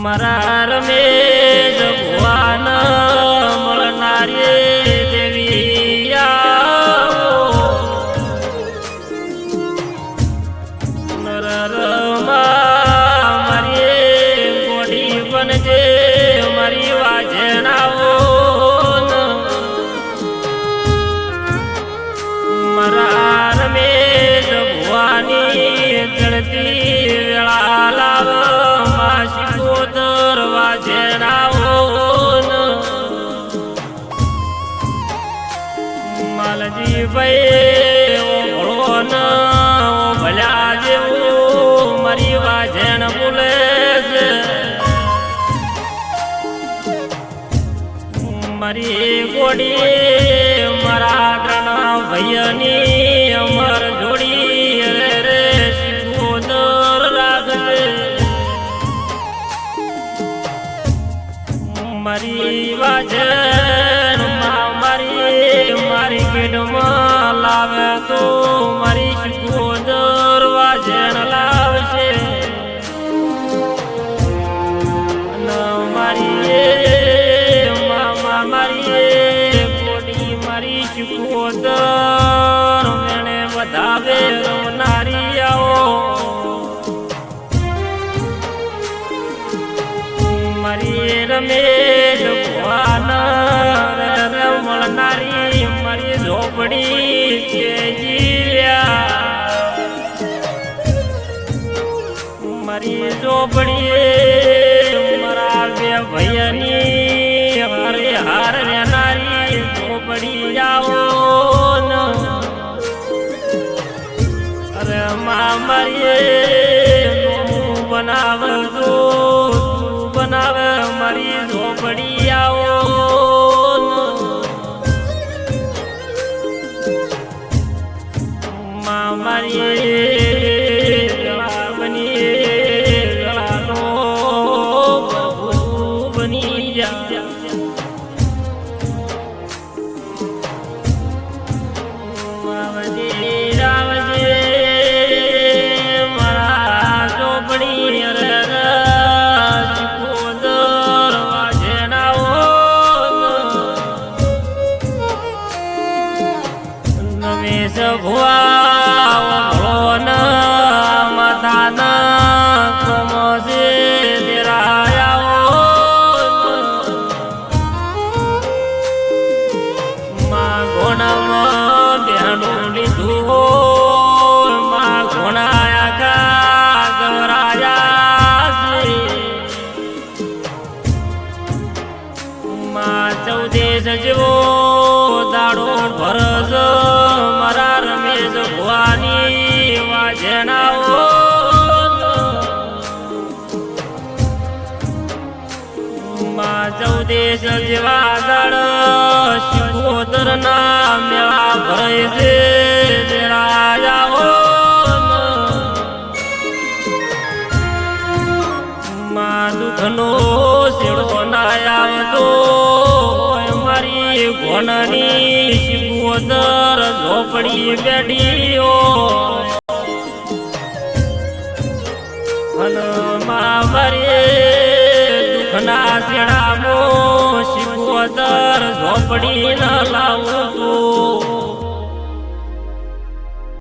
મારા રમેશ ભગવાન મળનારી દેવી મારી ગોડી બનજે મારી વાજણાઓ મારા રમેશ ભગવાની ચડતી વેળા લાવ માલજી ભાઈ ઓળો ન ભલ્યા જેવું મારી વાજણ બોલે છે મારી ગોડી મારા ત્રણ ભાઈની અમર જોડી રે શિકોદર રાખજે મારી વાજણ મારી પેટમાં લાવે તો મારી શિકોદર વાજણ લાવશે મારી કોડી મારી શિકોદર એને વધાવે રમનારી આવો મારી રમેશ ભગવાન મળનારી મારી ઝોપડી કે જીવ્યા મારી ઝોપડી મારા બે ભૈયાની હારે હાર રહેનારી ઝોપડી આવો અરે મારી બનાવજો બનાવે મારી ઝોપડી આવો મારી બની ગળાનો પ્રભુ બની જા રાવજે મારા ઝોપડી ભુવા માતાના કમસે દેરાયા માં ઘોડામાં બેહણું લીધું માં ઘોડાયા કા ગવરાયા માં ચૌદેશ જેવો દાડો ભરજ મારા રમેશ ભુવાની વાજણાઓ માં ચૌદેશ જેવા દળ શિકોદર ના મેળા ભરે છે દેરાયાઓ માં દુઃખનો શેડો ના આવતો મારી ઘોણની શિકોદર ઝોપડી બેઠીઓ મારી દુઃખના શેડામો શિકોદર ઝોપડી ન લાવું તું